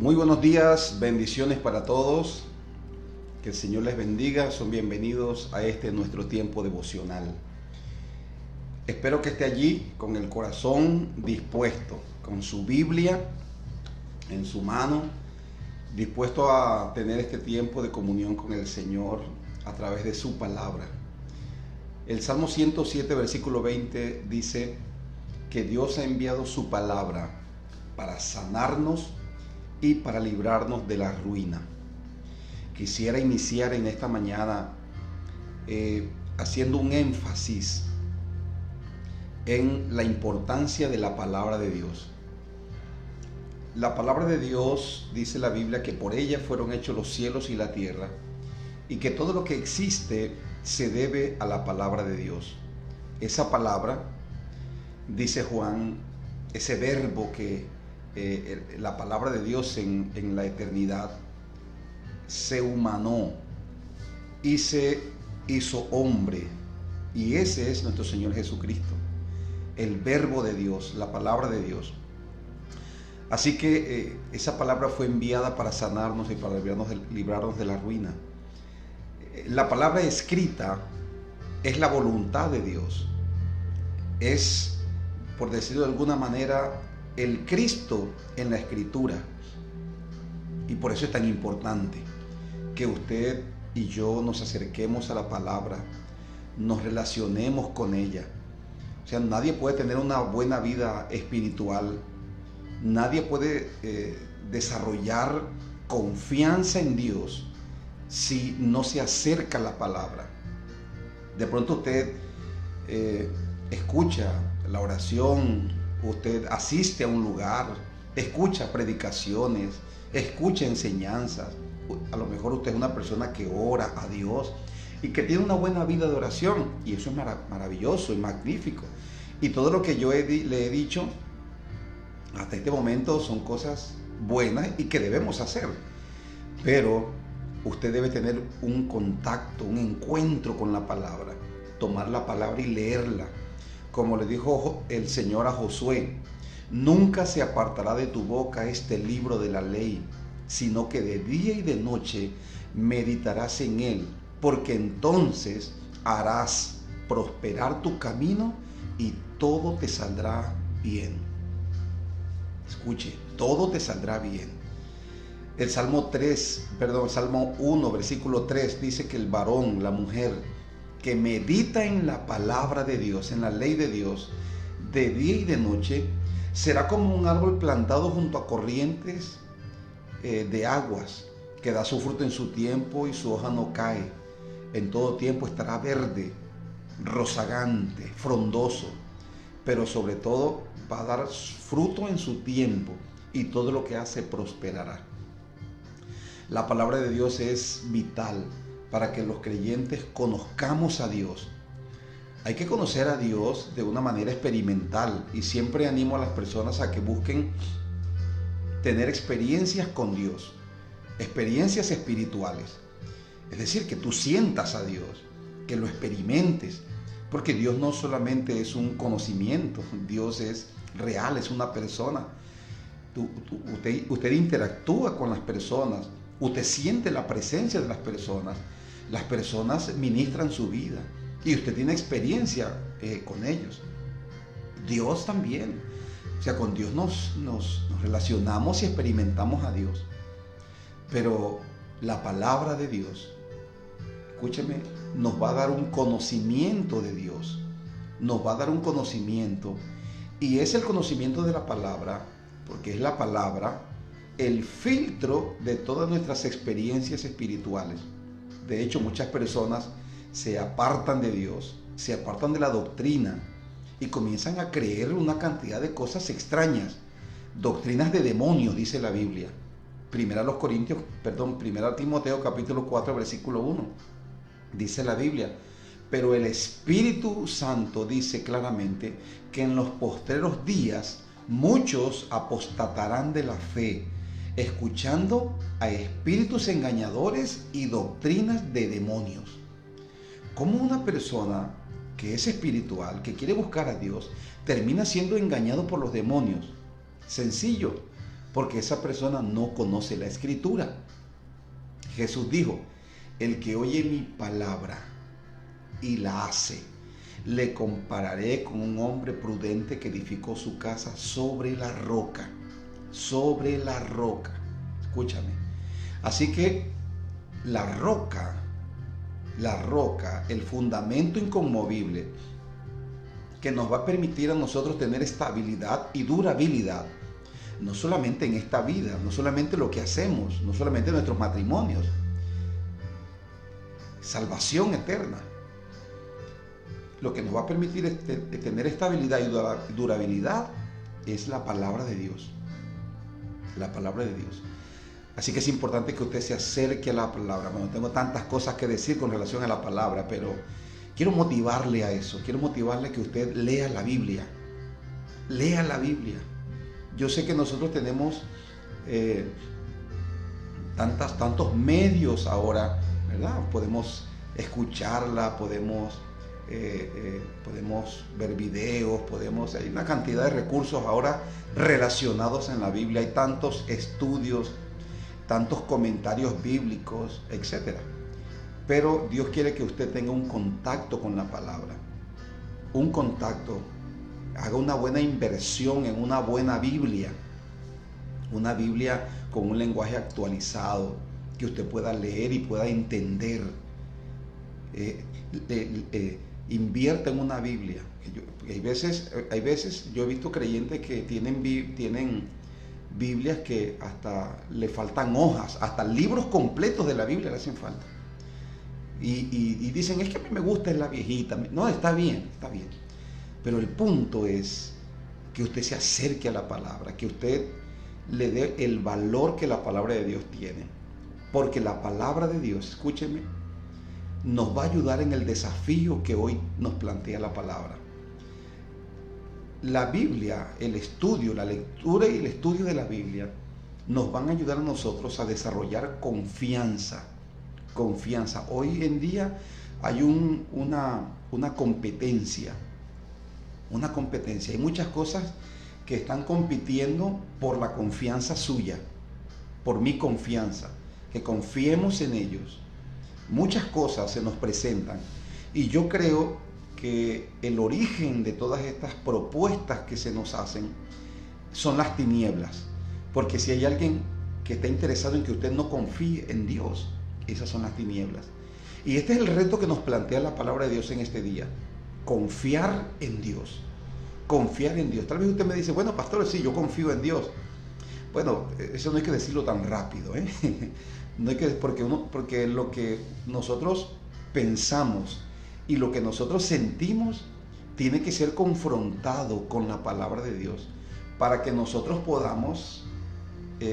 Muy buenos días, bendiciones para todos. Que el Señor les bendiga. Son bienvenidos a este nuestro tiempo devocional. Espero que esté allí con el corazón dispuesto, con su Biblia en su mano, dispuesto a tener este tiempo de comunión con el Señor a través de su palabra. El Salmo 107, versículo 20 dice que Dios ha enviado su palabra para sanarnos y para librarnos de la ruina. Quisiera iniciar en esta mañana haciendo un énfasis en la importancia de la palabra de Dios. La palabra de Dios, dice la Biblia, que por ella fueron hechos los cielos y la tierra, y que todo lo que existe se debe a la palabra de Dios. Esa palabra, dice Juan, ese verbo que la palabra de Dios en la eternidad se humanó y se hizo hombre, y ese es nuestro Señor Jesucristo, el verbo de Dios, la palabra de Dios. Así que esa palabra fue enviada para sanarnos y para librarnos de la ruina. La palabra escrita es la voluntad de Dios, es, por decirlo de alguna manera, el Cristo en la Escritura. Y por eso es tan importante que usted y yo nos acerquemos a la palabra, nos relacionemos con ella. O sea, nadie puede tener una buena vida espiritual, nadie puede desarrollar confianza en Dios si no se acerca a la palabra. De pronto usted escucha la oración, usted asiste a un lugar, escucha predicaciones, escucha enseñanzas. A lo mejor usted es una persona que ora a Dios y que tiene una buena vida de oración, y eso es maravilloso y magnífico. Y todo lo que yo le he dicho hasta este momento son cosas buenas y que debemos hacer. Pero usted debe tener un contacto, un encuentro con la palabra, tomar la palabra y leerla. Como le dijo el Señor a Josué: nunca se apartará de tu boca este libro de la ley, sino que de día y de noche meditarás en él, porque entonces harás prosperar tu camino y todo te saldrá bien. Escuche, todo te saldrá bien. El Salmo 1, versículo 3 dice que el varón, la mujer que medita en la palabra de Dios, en la ley de Dios, de día y de noche, será como un árbol plantado junto a corrientes de aguas, que da su fruto en su tiempo y su hoja no cae. En todo tiempo estará verde, rozagante, frondoso, pero sobre todo va a dar fruto en su tiempo, y todo lo que hace prosperará. La palabra de Dios es vital para que los creyentes conozcamos a Dios. Hay que conocer a Dios de una manera experimental, y siempre animo a las personas a que busquen tener experiencias con Dios, experiencias espirituales. Es decir, que tú sientas a Dios, que lo experimentes, porque Dios no solamente es un conocimiento, Dios es real, es una persona. Usted interactúa con las personas, usted siente la presencia de las personas ministran su vida y usted tiene experiencia con ellos. Dios también. O sea, con Dios nos relacionamos y experimentamos a Dios. Pero la palabra de Dios, escúcheme, nos va a dar un conocimiento de Dios. Nos va a dar un conocimiento. Y es el conocimiento de la palabra, porque es la palabra el filtro de todas nuestras experiencias espirituales. De hecho, muchas personas se apartan de Dios, se apartan de la doctrina y comienzan a creer una cantidad de cosas extrañas, doctrinas de demonios, dice la Biblia. Primera Timoteo capítulo 4, versículo 1. Dice la Biblia: pero el Espíritu Santo dice claramente que en los postreros días muchos apostatarán de la fe, escuchando a espíritus engañadores y doctrinas de demonios. ¿Cómo una persona que es espiritual, que quiere buscar a Dios, termina siendo engañado por los demonios? Sencillo, porque esa persona no conoce la Escritura. Jesús dijo, el que oye mi palabra y la hace, le compararé con un hombre prudente que edificó su casa sobre la roca. Sobre la roca. Escúchame. Así que la roca, el fundamento inconmovible que nos va a permitir a nosotros tener estabilidad y durabilidad, no solamente en esta vida, no solamente lo que hacemos, no solamente en nuestros matrimonios, salvación eterna. Lo que nos va a permitir tener estabilidad y durabilidad es la palabra de Dios. La palabra de Dios. Así que es importante que usted se acerque a la palabra. Bueno, tengo tantas cosas que decir con relación a la palabra, pero quiero motivarle a eso. Quiero motivarle a que usted lea la Biblia. Lea la Biblia. Yo sé que nosotros tenemos tantos medios ahora, ¿verdad? Podemos escucharla, podemos ver videos, hay una cantidad de recursos ahora relacionados en la Biblia, hay tantos estudios, tantos comentarios bíblicos, etc. Pero Dios quiere que usted tenga un contacto con la palabra, un contacto, haga una buena inversión en una buena Biblia, una Biblia con un lenguaje actualizado, que usted pueda leer y pueda entender. Invierta en una Biblia. Hay veces yo he visto creyentes que tienen Biblias que hasta le faltan hojas, hasta libros completos de la Biblia le hacen falta. Y dicen, es que a mí me gusta, es la viejita. No, está bien. Pero el punto es que usted se acerque a la palabra, que usted le dé el valor que la palabra de Dios tiene. Porque la palabra de Dios, escúcheme, nos va a ayudar en el desafío que hoy nos plantea la palabra. La Biblia, el estudio, la lectura y el estudio de la Biblia nos van a ayudar a nosotros a desarrollar confianza. Hoy en día hay una competencia. Hay muchas cosas que están compitiendo por la confianza suya, por mi confianza, que confiemos en ellos. Muchas cosas se nos presentan y yo creo que el origen de todas estas propuestas que se nos hacen son las tinieblas, porque si hay alguien que está interesado en que usted no confíe en Dios, esas son las tinieblas. Y este es el reto que nos plantea la palabra de Dios en este día: confiar en Dios. Tal vez usted me dice, bueno, pastor, sí, yo confío en Dios. Bueno, eso no hay que decirlo tan rápido, ¿eh? No hay que, porque lo que nosotros pensamos y lo que nosotros sentimos tiene que ser confrontado con la palabra de Dios para que nosotros podamos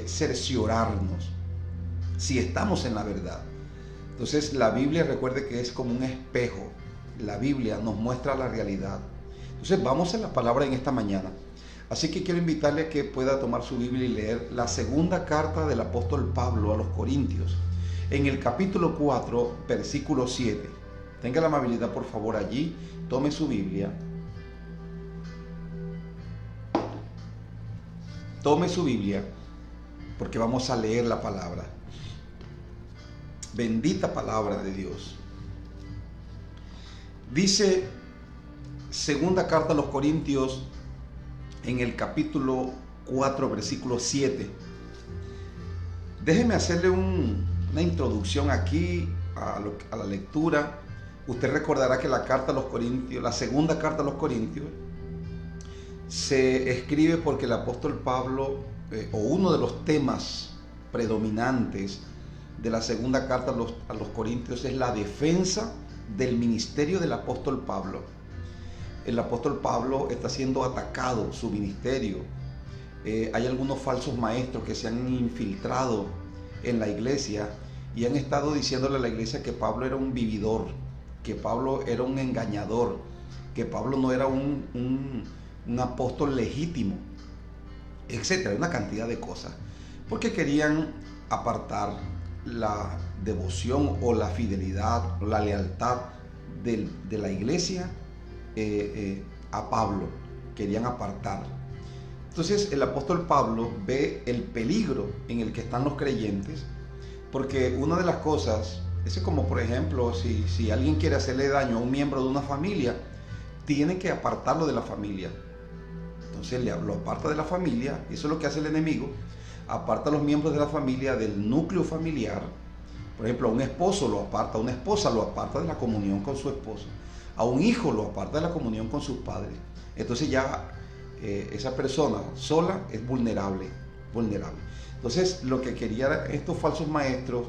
cerciorarnos si estamos en la verdad. Entonces la Biblia, recuerde que es como un espejo. La Biblia nos muestra la realidad. Entonces vamos a la palabra en esta mañana. Así que quiero invitarle a que pueda tomar su Biblia y leer la segunda carta del apóstol Pablo a los Corintios, en el capítulo 4, versículo 7. Tenga la amabilidad, por favor, allí, tome su Biblia. Tome su Biblia, porque vamos a leer la palabra. Bendita palabra de Dios. Dice, segunda carta a los Corintios, en el capítulo 4, versículo 7. Déjeme hacerle una introducción aquí a la lectura. Usted recordará que la carta a los Corintios, la segunda carta a los Corintios, se escribe porque el apóstol Pablo, o uno de los temas predominantes de la segunda carta a los Corintios, es la defensa del ministerio del apóstol Pablo. El apóstol Pablo está siendo atacado, su ministerio. Hay algunos falsos maestros que se han infiltrado en la iglesia y han estado diciéndole a la iglesia que Pablo era un vividor, que Pablo era un engañador, que Pablo no era un apóstol legítimo, etcétera, una cantidad de cosas, porque querían apartar la devoción o la fidelidad, la lealtad de la iglesia a Pablo. Querían apartar. Entonces el apóstol Pablo ve el peligro en el que están los creyentes, porque una de las cosas, es como por ejemplo, si alguien quiere hacerle daño a un miembro de una familia, tiene que apartarlo de la familia. Entonces lo aparta de la familia, eso es lo que hace el enemigo, aparta a los miembros de la familia del núcleo familiar. Por ejemplo, a un esposo lo aparta, a una esposa lo aparta de la comunión con su esposo, a un hijo lo aparta de la comunión con sus padres. Entonces ya esa persona sola es vulnerable. Entonces lo que quería estos falsos maestros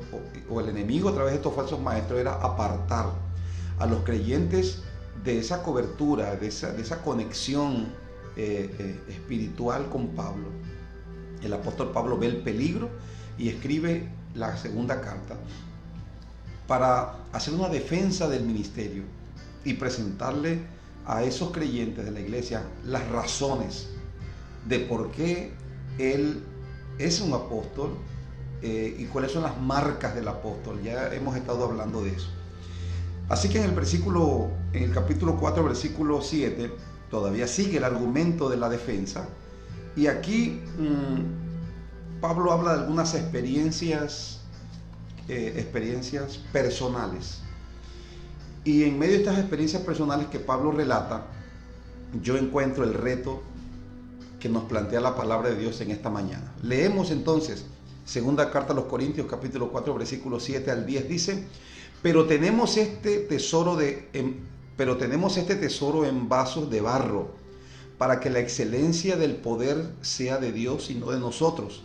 o el enemigo a través de estos falsos maestros era apartar a los creyentes de esa cobertura, de esa conexión espiritual con Pablo. El apóstol Pablo ve el peligro y escribe la segunda carta para hacer una defensa del ministerio y presentarle a esos creyentes de la iglesia las razones de por qué él es un apóstol y cuáles son las marcas del apóstol. Ya hemos estado hablando de eso. Así que en el capítulo 4, versículo 7, todavía sigue el argumento de la defensa. Y aquí Pablo habla de algunas experiencias personales. Y en medio de estas experiencias personales que Pablo relata, yo encuentro el reto que nos plantea la palabra de Dios en esta mañana. Leemos entonces, segunda carta a los Corintios, capítulo 4, versículos 7 al 10, dice: pero tenemos este tesoro en vasos de barro, para que la excelencia del poder sea de Dios y no de nosotros,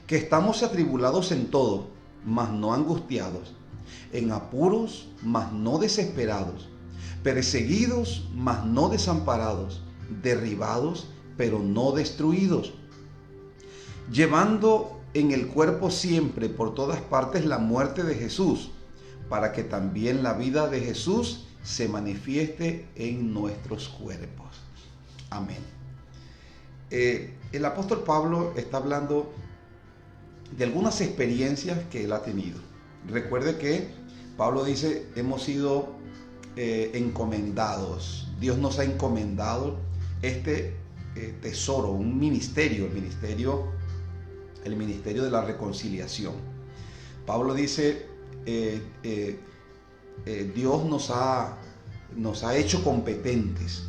que estamos atribulados en todo, mas no angustiados, en apuros, mas no desesperados, perseguidos, mas no desamparados, derribados, pero no destruidos, llevando en el cuerpo siempre por todas partes la muerte de Jesús, para que también la vida de Jesús se manifieste en nuestros cuerpos. Amén. El apóstol Pablo está hablando de algunas experiencias que él ha tenido. Recuerde que Pablo dice, hemos sido encomendados. Dios nos ha encomendado este tesoro, un ministerio, el ministerio de la reconciliación. Pablo dice, Dios nos ha hecho competentes.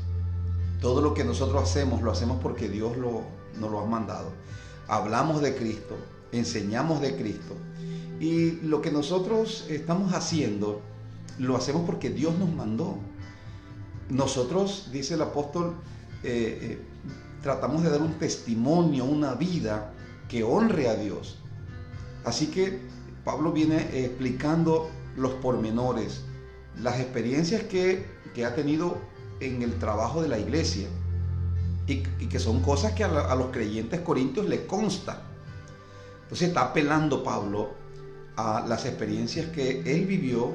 Todo lo que nosotros hacemos, lo hacemos porque Dios nos lo ha mandado. Hablamos de Cristo, enseñamos de Cristo. Y lo que nosotros estamos haciendo, lo hacemos porque Dios nos mandó. Nosotros, dice el apóstol, tratamos de dar un testimonio, una vida que honre a Dios. Así que Pablo viene explicando los pormenores, las experiencias que ha tenido en el trabajo de la iglesia y que son cosas que a los creyentes corintios les consta. Entonces está apelando Pablo a las experiencias que él vivió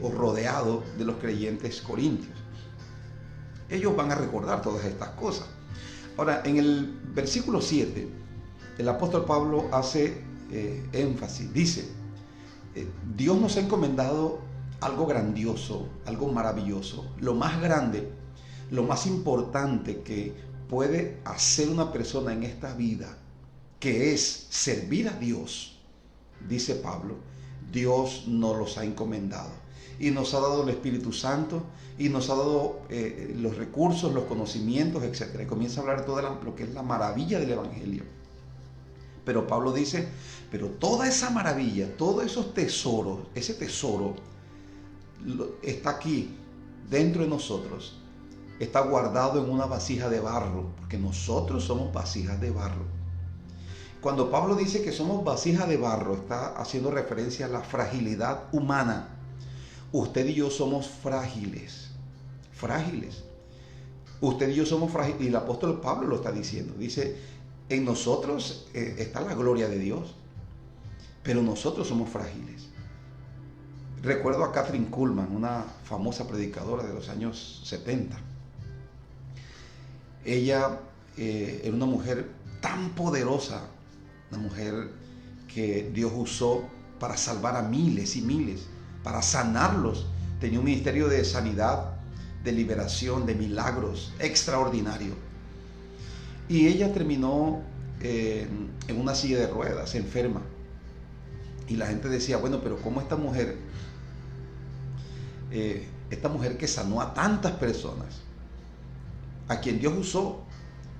o rodeado de los creyentes corintios. Ellos van a recordar todas estas cosas. Ahora, en el versículo 7, el apóstol Pablo hace énfasis, dice, Dios nos ha encomendado algo grandioso, algo maravilloso, lo más grande, lo más importante que puede hacer una persona en esta vida, que es servir a Dios. Dice Pablo, Dios nos los ha encomendado y nos ha dado el Espíritu Santo y nos ha dado los recursos, los conocimientos, etc. Y comienza a hablar de todo lo que es la maravilla del Evangelio. Pero Pablo dice, pero toda esa maravilla, todos esos tesoros, ese tesoro está aquí dentro de nosotros, está guardado en una vasija de barro, porque nosotros somos vasijas de barro. Cuando Pablo dice que somos vasijas de barro, está haciendo referencia a la fragilidad humana. Usted y yo somos frágiles. Usted y yo somos frágiles, y el apóstol Pablo lo está diciendo. Dice, en nosotros está la gloria de Dios, pero nosotros somos frágiles. Recuerdo a Kathryn Kuhlman, una famosa predicadora de los años 70. Ella era una mujer tan poderosa, una mujer que Dios usó para salvar a miles y miles, para sanarlos. Tenía un ministerio de sanidad, de liberación, de milagros extraordinario. Y ella terminó en una silla de ruedas, enferma. Y la gente decía, bueno, pero ¿cómo esta mujer que sanó a tantas personas, a quien Dios usó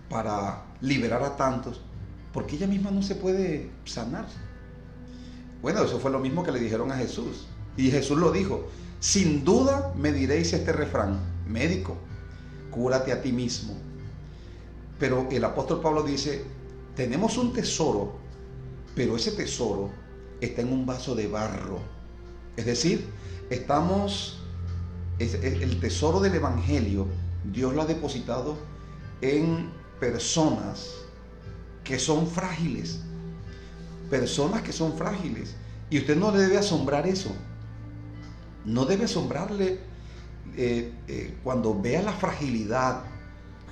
para liberar a tantos, por qué ella misma no se puede sanar? Bueno, eso fue lo mismo que le dijeron a Jesús. Y Jesús lo dijo: sin duda me diréis este refrán, médico, cúrate a ti mismo. Pero el apóstol Pablo dice, tenemos un tesoro, pero ese tesoro está en un vaso de barro. Es decir, el tesoro del evangelio, Dios lo ha depositado en personas que son frágiles. Personas que son frágiles. Y usted no le debe asombrar eso. No debe asombrarle cuando vea la fragilidad,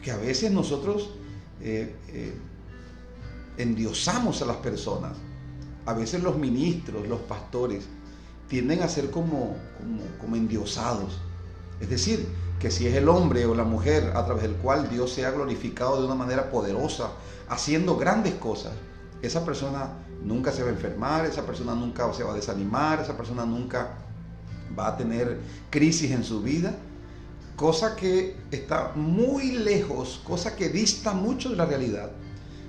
que a veces nosotros endiosamos a las personas. A veces los ministros, los pastores, tienden a ser como endiosados. Es decir, que si es el hombre o la mujer a través del cual Dios se ha glorificado de una manera poderosa, haciendo grandes cosas, esa persona nunca se va a enfermar, esa persona nunca se va a desanimar, esa persona nunca va a tener crisis en su vida, cosa que está muy lejos, cosa que dista mucho de la realidad.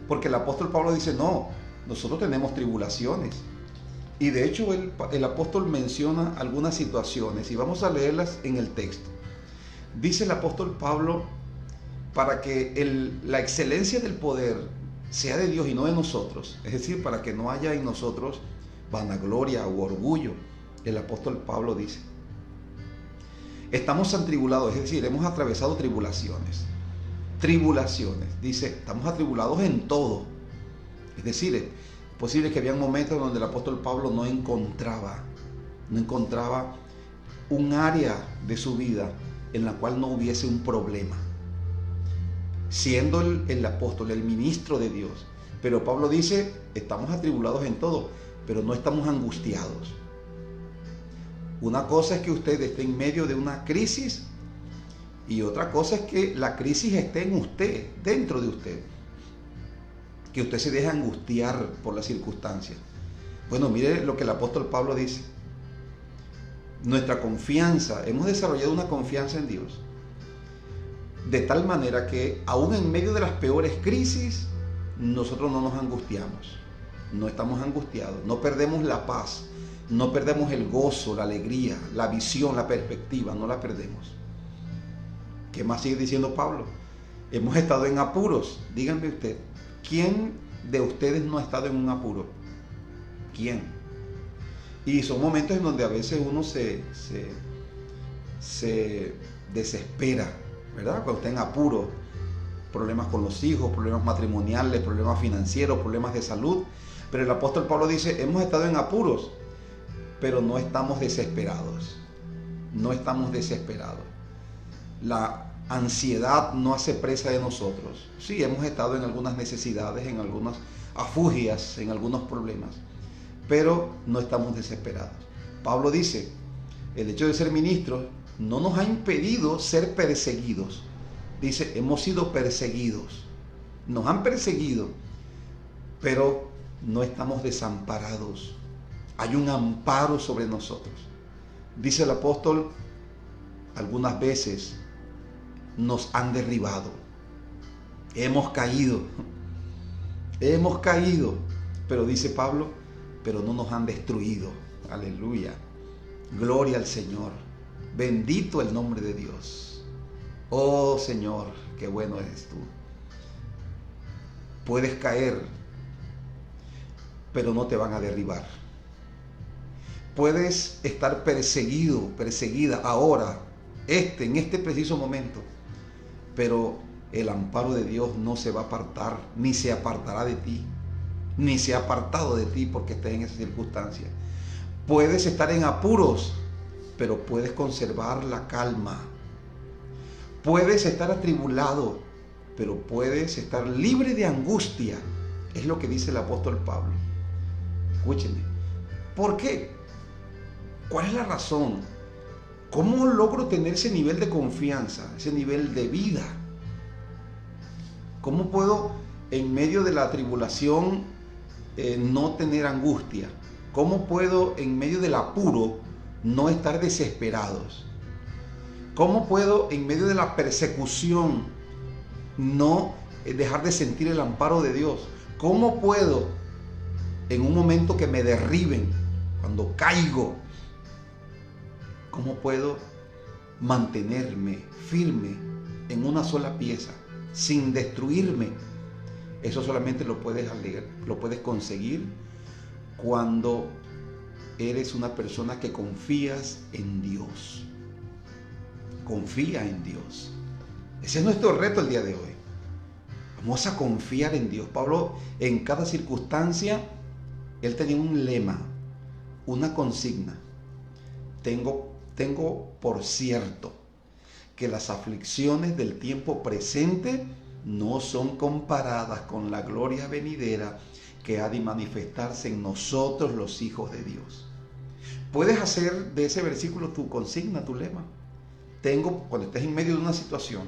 Porque el apóstol Pablo dice, no, nosotros tenemos tribulaciones. Y de hecho el apóstol menciona algunas situaciones y vamos a leerlas en el texto. Dice el apóstol Pablo, para que la excelencia del poder sea de Dios y no de nosotros, es decir, para que no haya en nosotros vanagloria u orgullo, el apóstol Pablo dice, estamos atribulados, es decir, hemos atravesado tribulaciones. Dice, estamos atribulados en todo. Es decir, es posible que había momentos donde el apóstol Pablo no encontraba un área de su vida en la cual no hubiese un problema. Siendo el apóstol, el ministro de Dios. Pero Pablo dice, estamos atribulados en todo, pero no estamos angustiados. Una cosa es que usted esté en medio de una crisis y otra cosa es que la crisis esté en usted, dentro de usted. Que usted se deje angustiar por las circunstancias. Bueno, mire lo que el apóstol Pablo dice. Nuestra confianza, hemos desarrollado una confianza en Dios. De tal manera que aún en medio de las peores crisis, nosotros no nos angustiamos. No estamos angustiados, no perdemos la paz, no perdemos el gozo, la alegría, la visión, la perspectiva, no la perdemos. ¿Qué más sigue diciendo Pablo? Hemos estado en apuros. Díganme usted, ¿quién de ustedes no ha estado en un apuro? ¿Quién? Y son momentos en donde a veces uno se desespera, ¿verdad? Cuando está en apuro, problemas con los hijos, problemas matrimoniales, problemas financieros, problemas de salud. Pero el apóstol Pablo dice, hemos estado en apuros, pero no estamos desesperados. No estamos desesperados. La ansiedad no hace presa de nosotros. Sí, hemos estado en algunas necesidades, en algunas afugias, en algunos problemas, pero no estamos desesperados. Pablo dice, el hecho de ser ministros no nos ha impedido ser perseguidos. Dice, hemos sido perseguidos. Nos han perseguido, pero no estamos desamparados. Hay un amparo sobre nosotros. Dice el apóstol, algunas veces nos han derribado. Hemos caído, pero dice Pablo, pero no nos han destruido. Aleluya. Gloria al Señor. Bendito el nombre de Dios. Oh Señor, qué bueno eres tú. Puedes caer, pero no te van a derribar. Puedes estar perseguido, perseguida ahora, en este preciso momento, pero el amparo de Dios no se va a apartar, ni se apartará de ti, ni se ha apartado de ti porque estés en esa circunstancia. Puedes estar en apuros, pero puedes conservar la calma. Puedes estar atribulado, pero puedes estar libre de angustia. Es lo que dice el apóstol Pablo. Escúchenme. ¿Por qué? ¿Cuál es la razón? ¿Cómo logro tener ese nivel de confianza, ese nivel de vida? ¿Cómo puedo en medio de la tribulación no tener angustia? ¿Cómo puedo en medio del apuro no estar desesperados? ¿Cómo puedo en medio de la persecución no dejar de sentir el amparo de Dios? ¿Cómo puedo en un momento que me derriben, cuando caigo, cómo puedo mantenerme firme en una sola pieza sin destruirme? Eso solamente lo puedes conseguir cuando eres una persona que confías en Dios. Confía en Dios. Ese es nuestro reto el día de hoy. Vamos a confiar en Dios. Pablo, en cada circunstancia, él tenía un lema, una consigna. Tengo por cierto que las aflicciones del tiempo presente no son comparadas con la gloria venidera que ha de manifestarse en nosotros los hijos de Dios. Puedes hacer de ese versículo tu consigna, tu lema. Cuando estés en medio de una situación,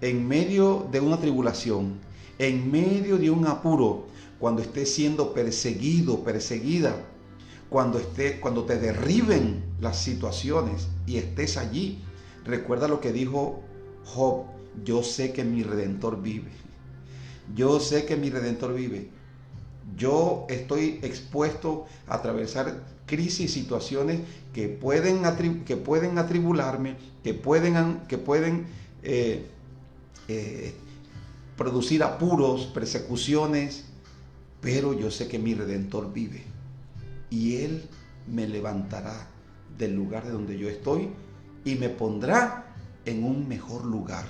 en medio de una tribulación, en medio de un apuro, cuando estés siendo perseguido, perseguida, cuando te derriben las situaciones y estés allí, recuerda lo que dijo Job: yo sé que mi Redentor vive. Yo sé que mi Redentor vive. Yo estoy expuesto a atravesar crisis, situaciones que pueden atribularme, que pueden producir apuros, persecuciones, pero yo sé que mi Redentor vive y Él me levantará del lugar de donde yo estoy y me pondrá en un mejor lugar.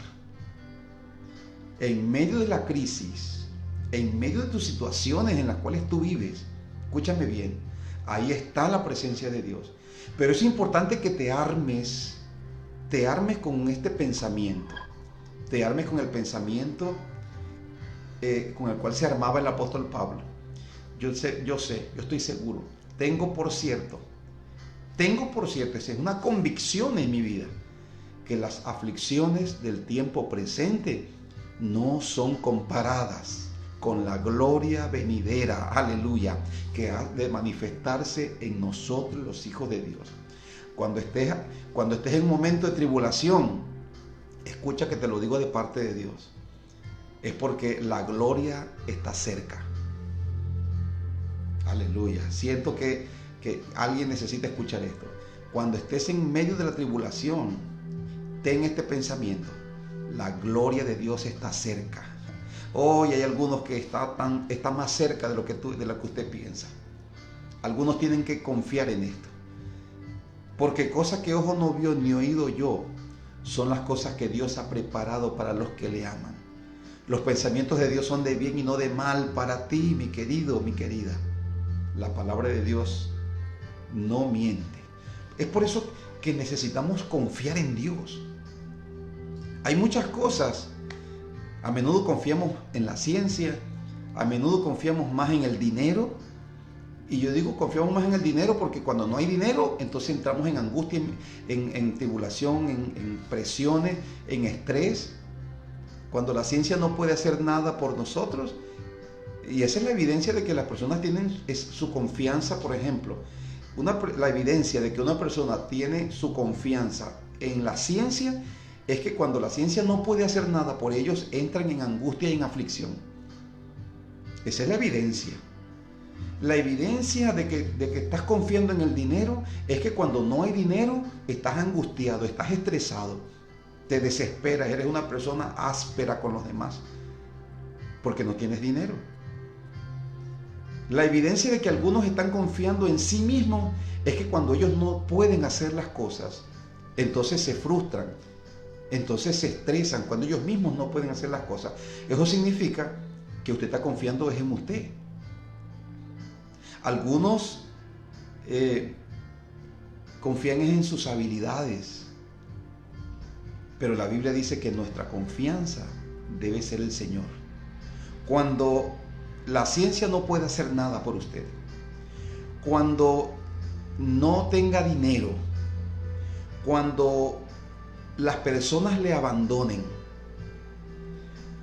En medio de la crisis, en medio de tus situaciones en las cuales tú vives, escúchame bien, ahí está la presencia de Dios. Pero es importante que te armes con este pensamiento, te armes con el pensamiento con el cual se armaba el apóstol Pablo. Yo estoy seguro, tengo por cierto, esa es una convicción en mi vida, que las aflicciones del tiempo presente no son comparadas con la gloria venidera, aleluya, que ha de manifestarse en nosotros los hijos de Dios. Cuando estés en un momento de tribulación, escucha que te lo digo de parte de Dios, es porque la gloria está cerca. Aleluya. Siento que alguien necesita escuchar esto. Cuando estés en medio de la tribulación, ten este pensamiento: la gloria de Dios está cerca. Hoy hay algunos que está más cerca de lo que usted piensa. Algunos tienen que confiar en esto, porque cosas que ojo no vio ni oído yo son las cosas que Dios ha preparado para los que le aman. Los pensamientos de Dios son de bien y no de mal para ti, mi querido, mi querida. La palabra de Dios no miente. Es por eso que necesitamos confiar en Dios. Hay muchas cosas. A menudo confiamos en la ciencia, a menudo confiamos más en el dinero. Y yo digo confiamos más en el dinero porque cuando no hay dinero, entonces entramos en angustia, en tribulación, en presiones, en estrés. Cuando la ciencia no puede hacer nada por nosotros. Y esa es la evidencia de que las personas tienen su confianza, por ejemplo. La evidencia de que una persona tiene su confianza en la ciencia es que cuando la ciencia no puede hacer nada por ellos, entran en angustia y en aflicción. Esa es la evidencia. La evidencia de que estás confiando en el dinero es que cuando no hay dinero, estás angustiado, estás estresado, te desesperas, eres una persona áspera con los demás, porque no tienes dinero. La evidencia de que algunos están confiando en sí mismos es que cuando ellos no pueden hacer las cosas, entonces se frustran, entonces se estresan, cuando ellos mismos no pueden hacer las cosas. Eso significa que usted está confiando en usted. Algunos confían en sus habilidades, pero la Biblia dice que nuestra confianza debe ser el Señor. Cuando la ciencia no puede hacer nada por usted, cuando no tenga dinero, cuando las personas le abandonen,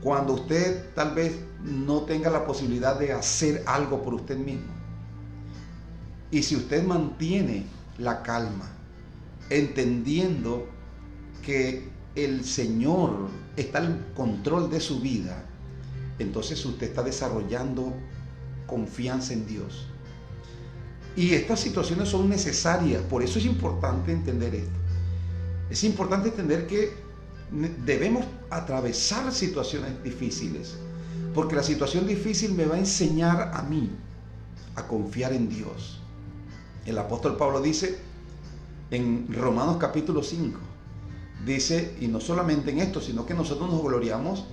Cuando usted tal vez no tenga la posibilidad de hacer algo por usted mismo. Y si usted mantiene la calma, entendiendo que el Señor está en control de su vida, entonces usted está desarrollando confianza en Dios. Y estas situaciones son necesarias, por eso es importante entender esto. Es importante entender que debemos atravesar situaciones difíciles, porque la situación difícil me va a enseñar a mí a confiar en Dios. El apóstol Pablo dice en Romanos capítulo 5, dice, y no solamente en esto, sino que nosotros nos gloriamos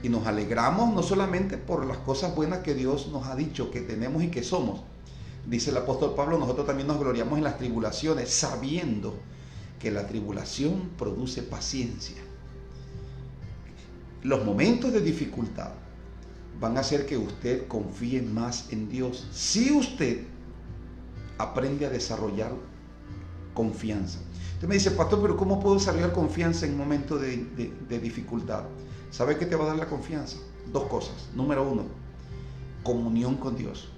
y nos alegramos no solamente por las cosas buenas que Dios nos ha dicho que tenemos y que somos. Dice el apóstol Pablo, nosotros también nos gloriamos en las tribulaciones, sabiendo que la tribulación produce paciencia. Los momentos de dificultad van a hacer que usted confíe más en Dios, si usted aprende a desarrollar confianza. Usted me dice, pastor, pero ¿cómo puedo desarrollar confianza en un momento de dificultad? ¿Sabe qué te va a dar la confianza? Dos cosas. Número uno, comunión con Dios.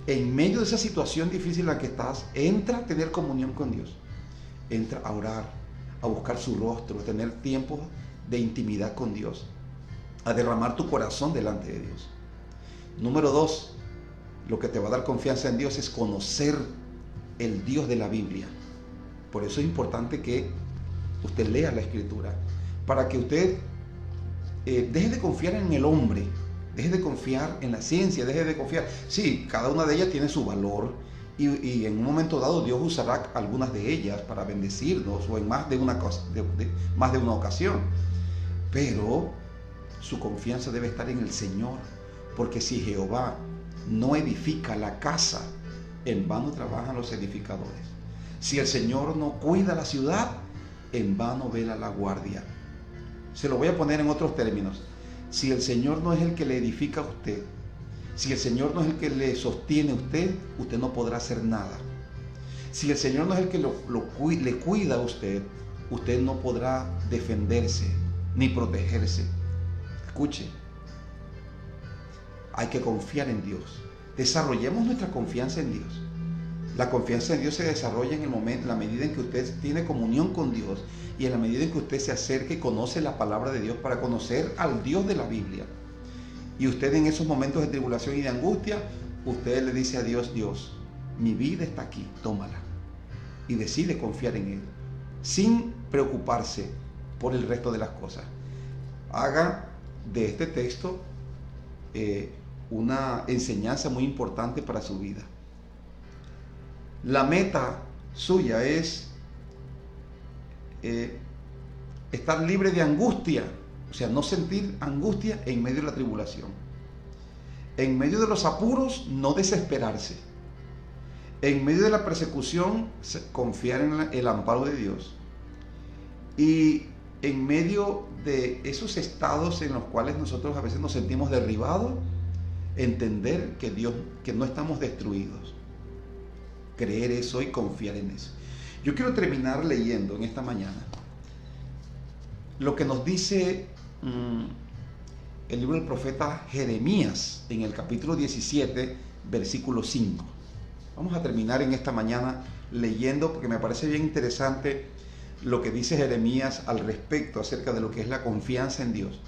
En medio de esa situación difícil en la que estás, entra a tener comunión con Dios. Entra a orar, a buscar su rostro, a tener tiempo de intimidad con Dios, a derramar tu corazón delante de Dios. Número dos, lo que te va a dar confianza en Dios es conocer el Dios de la Biblia. Por eso es importante que usted lea la Escritura, para que usted deje de confiar en el hombre, deje de confiar en la ciencia, deje de confiar. Sí, cada una de ellas tiene su valor y en un momento dado Dios usará algunas de ellas para bendecirnos o en más de una ocasión. Pero su confianza debe estar en el Señor, porque si Jehová no edifica la casa, en vano trabajan los edificadores. Si el Señor no cuida la ciudad, en vano vela la guardia. Se lo voy a poner en otros términos. Si el Señor no es el que le edifica a usted, si el Señor no es el que le sostiene a usted, usted no podrá hacer nada. Si el Señor no es el que le cuida a usted, usted no podrá defenderse ni protegerse. Escuche, hay que confiar en Dios. Desarrollemos nuestra confianza en Dios. La confianza en Dios se desarrolla en la medida en que usted tiene comunión con Dios y en la medida en que usted se acerca y conoce la palabra de Dios para conocer al Dios de la Biblia. Y usted en esos momentos de tribulación y de angustia, usted le dice a Dios, Dios, mi vida está aquí, tómala. Y decide confiar en Él, sin preocuparse por el resto de las cosas. Haga de este texto una enseñanza muy importante para su vida. La meta suya es estar libre de angustia, o sea, no sentir angustia en medio de la tribulación. En medio de los apuros, no desesperarse. En medio de la persecución, confiar en el amparo de Dios. Y en medio de esos estados en los cuales nosotros a veces nos sentimos derribados, entender que no estamos destruidos. Creer eso y confiar en eso. Yo quiero terminar leyendo en esta mañana lo que nos dice el libro del profeta Jeremías en el capítulo 17, versículo 5. Vamos a terminar en esta mañana leyendo porque me parece bien interesante lo que dice Jeremías al respecto acerca de lo que es la confianza en Dios.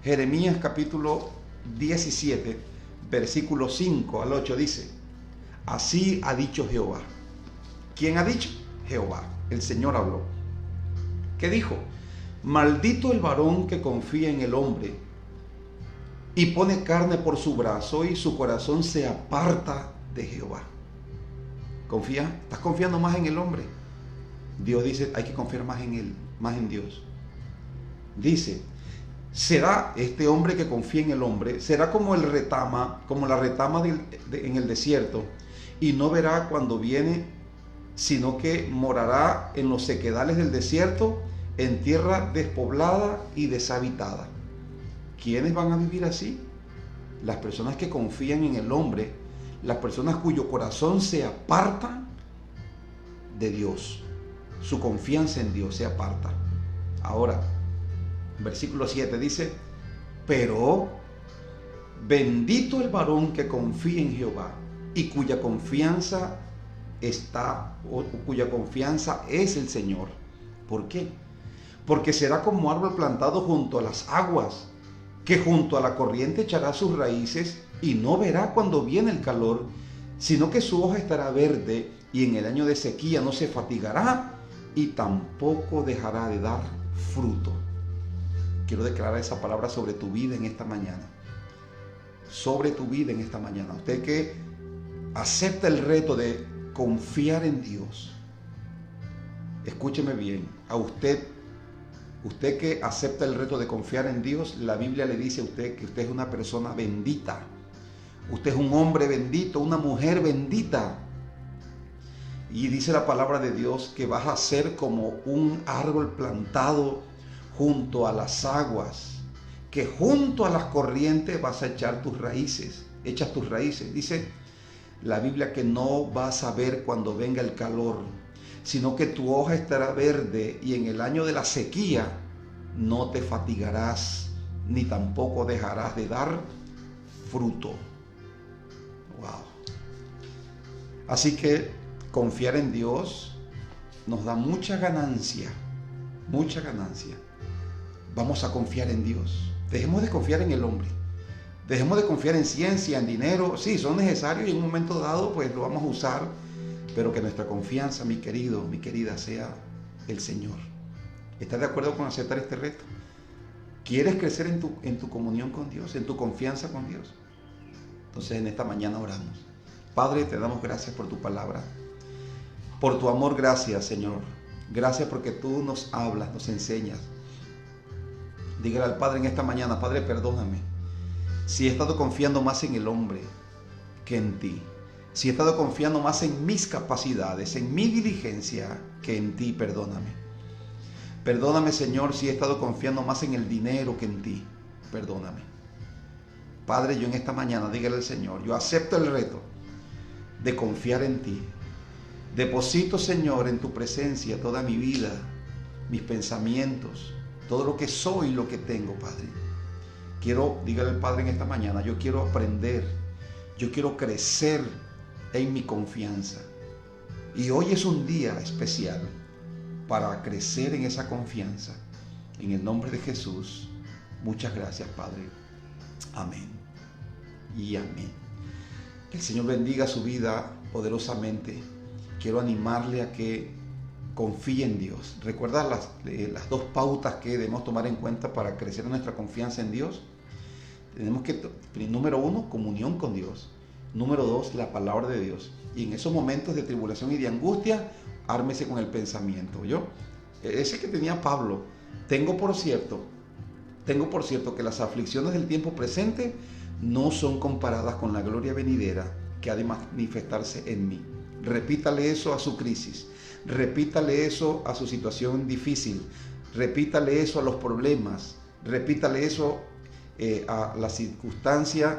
Jeremías capítulo 17, versículo 5 al 8 dice: así ha dicho Jehová. ¿Quién ha dicho? Jehová, el Señor habló. ¿Qué dijo? Maldito el varón que confía en el hombre y pone carne por su brazo y su corazón se aparta de Jehová. ¿Confía? ¿Estás confiando más en el hombre? Dios dice, hay que confiar más en él, más en Dios. Dice, será este hombre que confía en el hombre, será como la retama en el desierto, y no verá cuando viene, sino que morará en los sequedales del desierto, en tierra despoblada y deshabitada. ¿Quiénes van a vivir así? Las personas que confían en el hombre, las personas cuyo corazón se aparta de Dios. Su confianza en Dios se aparta. Ahora, versículo 7 dice, Pero bendito el varón que confía en Jehová y cuya confianza es el Señor. ¿Por qué? Porque será como árbol plantado junto a las aguas, que junto a la corriente echará sus raíces y no verá cuando viene el calor, sino que su hoja estará verde y en el año de sequía no se fatigará y tampoco dejará de dar fruto. Quiero declarar esa palabra sobre tu vida en esta mañana. Sobre tu vida en esta mañana. Usted que acepta el reto de confiar en Dios. Escúcheme bien. A usted que acepta el reto de confiar en Dios, la Biblia le dice a usted que usted es una persona bendita. Usted es un hombre bendito, una mujer bendita. Y dice la palabra de Dios que vas a ser como un árbol plantado junto a las aguas, que junto a las corrientes vas a echar tus raíces. Echas tus raíces. Dice la Biblia que no vas a ver cuando venga el calor, sino que tu hoja estará verde y en el año de la sequía no te fatigarás, ni tampoco dejarás de dar fruto. Wow. Así que confiar en Dios nos da mucha ganancia, mucha ganancia. Vamos a confiar en Dios. Dejemos de confiar en el hombre. Dejemos de confiar en ciencia, en dinero. Sí, son necesarios y en un momento dado pues lo vamos a usar, pero que nuestra confianza, mi querido, mi querida, sea el Señor. ¿Estás de acuerdo con aceptar este reto? ¿Quieres crecer en tu comunión con Dios, en tu confianza con Dios? Entonces en esta mañana oramos. Padre, te damos gracias por tu palabra. Por tu amor, gracias, Señor. Gracias porque tú nos hablas, nos enseñas. Dígale al Padre en esta mañana: Padre, perdóname si he estado confiando más en el hombre que en ti. Si he estado confiando más en mis capacidades, en mi diligencia que en ti, perdóname. Perdóname, Señor, si he estado confiando más en el dinero que en ti. Perdóname. Padre, yo en esta mañana, dígale al Señor, yo acepto el reto de confiar en ti. Deposito, Señor, en tu presencia toda mi vida, mis pensamientos, todo lo que soy y lo que tengo, Padre. Dígale al Padre en esta mañana, yo quiero aprender, yo quiero crecer en mi confianza. Y hoy es un día especial para crecer en esa confianza. En el nombre de Jesús, muchas gracias, Padre. Amén y amén. Que el Señor bendiga su vida poderosamente. Quiero animarle a que confíe en Dios. ¿Recuerda las dos pautas que debemos tomar en cuenta para crecer en nuestra confianza en Dios? Tenemos que, número 1, comunión con Dios. Número 2, la palabra de Dios. Y en esos momentos de tribulación y de angustia, ármese con el pensamiento. Ese que tenía Pablo: tengo por cierto que las aflicciones del tiempo presente no son comparadas con la gloria venidera que ha de manifestarse en mí. Repítale eso a su crisis. Repítale eso a su situación difícil. Repítale eso a los problemas. Repítale eso a las circunstancias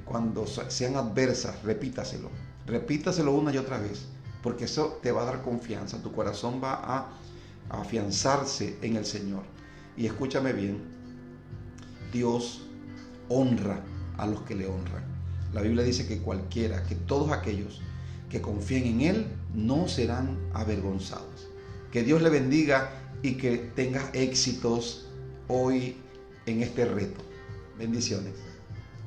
cuando sean adversas. Repítaselo una y otra vez, porque eso te va a dar confianza. Tu corazón va a afianzarse en el Señor. Y escúchame bien, Dios honra a los que le honran. La Biblia dice que todos aquellos que confíen en Él no serán avergonzados. Que Dios le bendiga y que tenga éxitos hoy en este reto. Bendiciones.